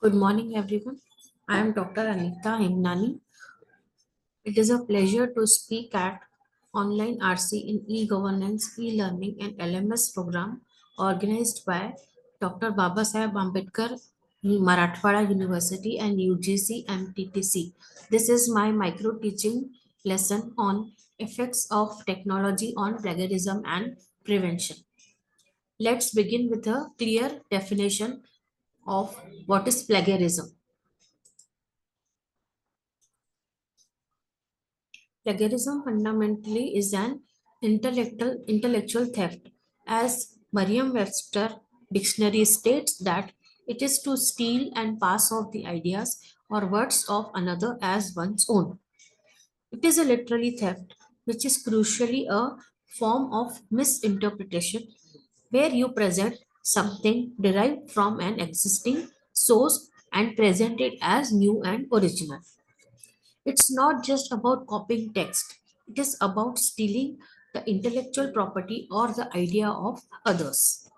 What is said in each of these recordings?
Good morning, everyone. I am Dr. Anita Himnani. It is a pleasure to speak at online RC in e-governance, e-learning, and LMS program organized by Dr. Babasaheb Ambedkar, Marathwada University, and UGC MMTTC. This is my micro teaching lesson on effects of technology on plagiarism and prevention. Let's begin with a clear definition of what is plagiarism. Plagiarism fundamentally is an intellectual theft, as Merriam-Webster dictionary states that it is to steal and pass off the ideas or words of another as one's own. It is a literary theft, which is crucially a form of misinterpretation where you present something derived from an existing source and present it as new and original. It's not just about copying text, it is about stealing the intellectual property or the idea of others.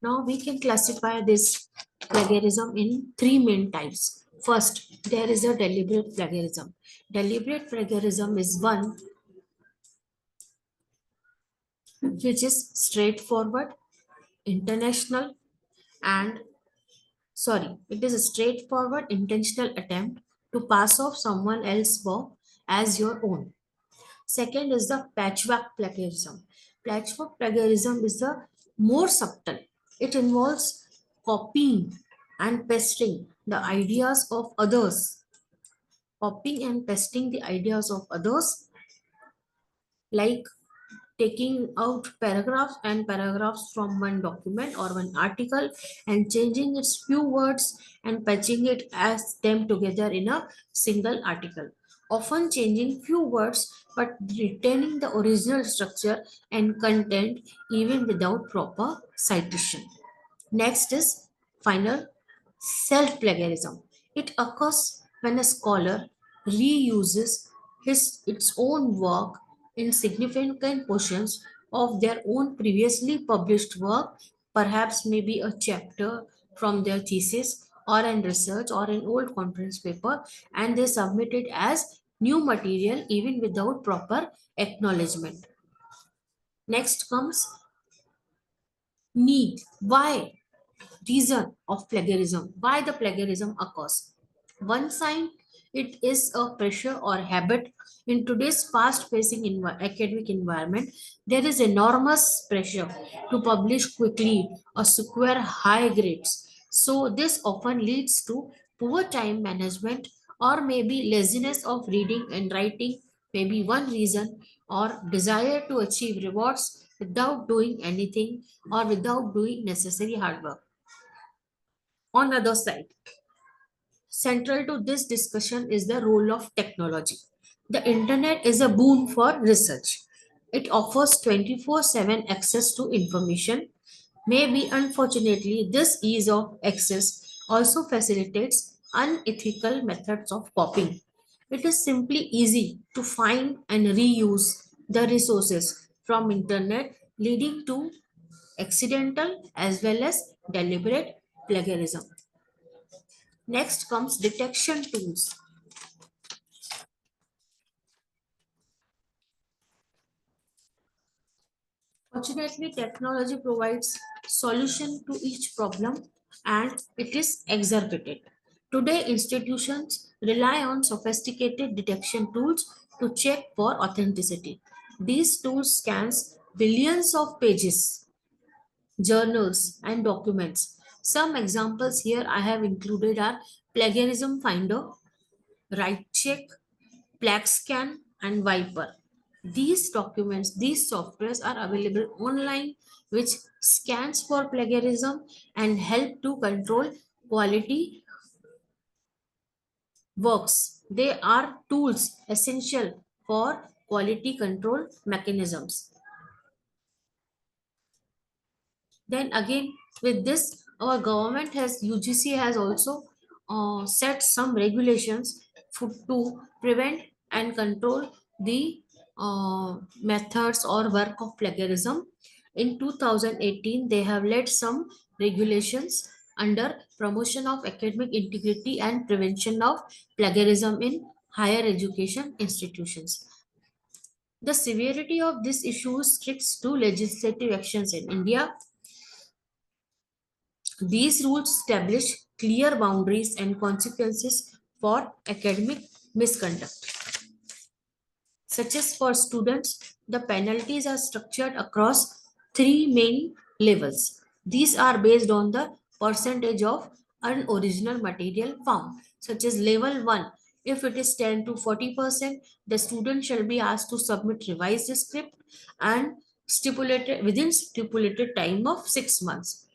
Now we can classify this plagiarism in three main types. First, there is a deliberate plagiarism. Deliberate plagiarism is one which is straightforward, international, and it is a straightforward intentional attempt to pass off someone else's work as your own. Second is the patchwork plagiarism. Patchwork plagiarism is the more subtle. It involves copying and pasting the ideas of others. Copying and pasting the ideas of others, like taking out paragraphs and paragraphs from one document or one article and changing its few words and patching it as them together in a single article, often changing few words but retaining the original structure and content even without proper citation. Next is final self plagiarism. It occurs when a scholar reuses its own work in significant portions of their own previously published work, perhaps maybe a chapter from their thesis or an research or an old conference paper, and they submit it as new material even without proper acknowledgement. Next comes need. Why? Reason of plagiarism, why the plagiarism occurs. One sign, it is a pressure or habit. In today's fast pacing academic environment, there is enormous pressure to publish quickly or secure high grades. So this often leads to poor time management or maybe laziness of reading and writing, maybe one reason, or desire to achieve rewards without doing anything or without doing necessary hard work. On the other side, central to this discussion is the role of technology. The internet is a boon for research. It offers 24/7 access to information. Maybe unfortunately, this ease of access also facilitates unethical methods of copying. It is simply easy to find and reuse the resources from internet, leading to accidental as well as deliberate plagiarism. Next comes detection tools. Fortunately, technology provides solution to each problem and it is exerted. Today, institutions rely on sophisticated detection tools to check for authenticity. These tools scans billions of pages, journals, and documents. Some examples here I have included are Plagiarism Finder, Right Check, PlagScan, and Viper. These softwares are available online, which scans for plagiarism and help to control quality works. They are tools essential for quality control mechanisms. Then again, with this, our government has UGC has also set some regulations to prevent and control the methods or work of plagiarism. In 2018, they have led some regulations under promotion of academic integrity and prevention of plagiarism in higher education institutions. The severity of this issue restricts to legislative actions in India. These rules establish clear boundaries and consequences for academic misconduct. Such as for students, the penalties are structured across three main levels. These are based on the percentage of unoriginal material found, such as level 1. If it is 10 to 40%, the student shall be asked to submit revised script and stipulated within stipulated time of 6 months.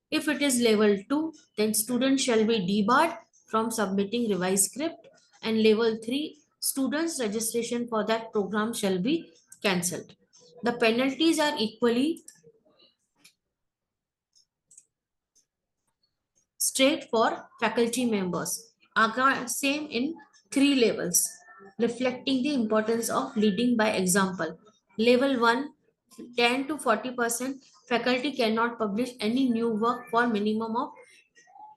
If it is level 2, then students shall be debarred from submitting revised script, and level 3, students registration for that program shall be cancelled. The penalties are equally straight for faculty members, same in three levels, reflecting the importance of leading by example. Level 1, 10 to 40%, faculty cannot publish any new work for minimum of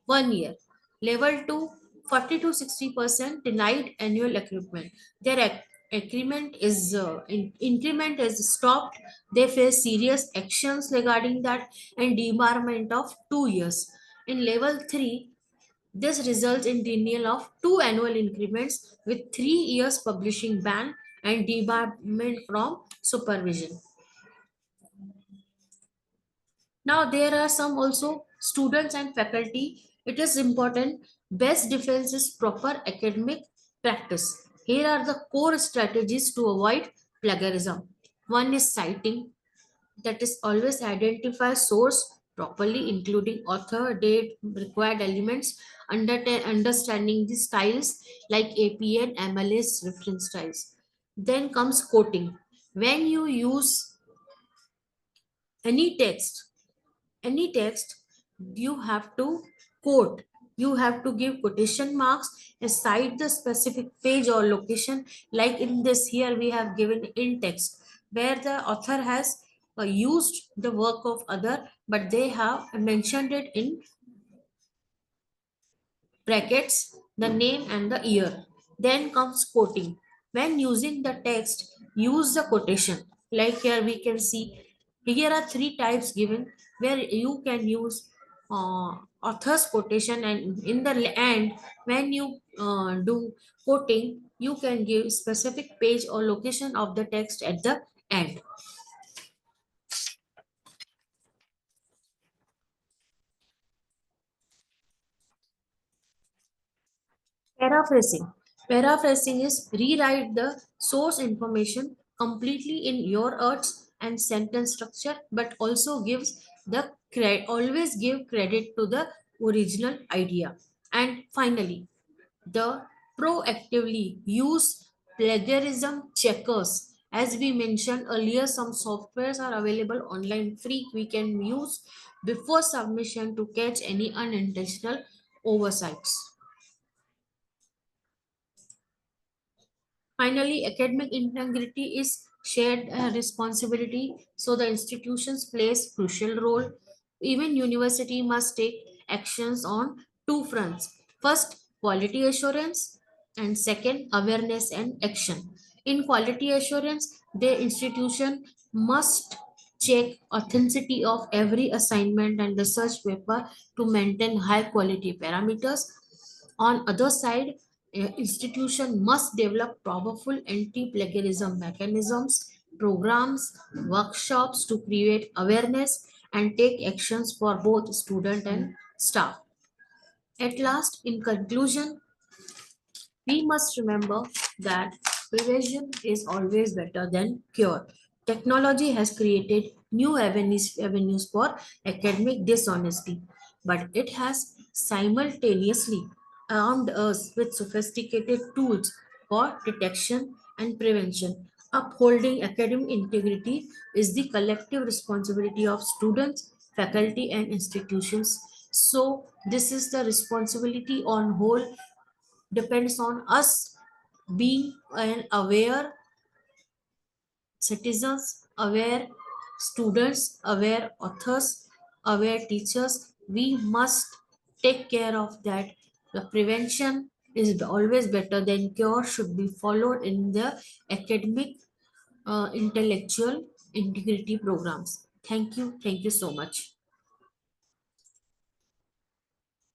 1 year. Level 2, 40 to 60% denied annual accruement. Their agreement is increment is stopped. They face serious actions regarding that and debarment of 2 years. In level 3, this results in denial of two annual increments with 3 years publishing ban and debarment from supervision. Now there are some also students and faculty. It is important. Best defense is proper academic practice. Here are the core strategies to avoid plagiarism. One is citing, that is always identify source properly, including author, date, required elements, understanding the styles like APN, MLS, reference styles. Then comes quoting. When you use any text, any text, you have to quote, you have to give quotation marks and cite the specific page or location. Like in this here we have given in text where the author has used the work of other, but they have mentioned it in brackets, the name and the year. Then comes quoting. When using the text, use the quotation. Like here we can see, here are three types given where you can use author's quotation, and in the end, when you do quoting, you can give specific page or location of the text at the end. Paraphrasing. Paraphrasing is rewrite the source information completely in your words and sentence structure, but also gives the always give credit to the original idea. And finally, the proactively use plagiarism checkers. As we mentioned earlier, some softwares are available online free. We can use before submission to catch any unintentional oversights. Finally, academic integrity is shared responsibility, so the institutions plays crucial role. Even university must take actions on two fronts. First, quality assurance, and second, awareness and action. In quality assurance, the institution must check authenticity of every assignment and research paper to maintain high quality parameters. On other side, institution must develop powerful anti-plagiarism mechanisms, programs, workshops to create awareness and take actions for both student and staff. At last, in conclusion, we must remember that prevention is always better than cure. Technology has created new avenues for academic dishonesty, but it has simultaneously armed us with sophisticated tools for detection and prevention. Upholding academic integrity is the collective responsibility of students, faculty, and institutions. So, this is the responsibility on whole depends on us being and aware citizens, aware students, aware authors, aware teachers. We must take care of that. The prevention is always better than cure should be followed in the academic intellectual integrity programs. Thank you. Thank you so much.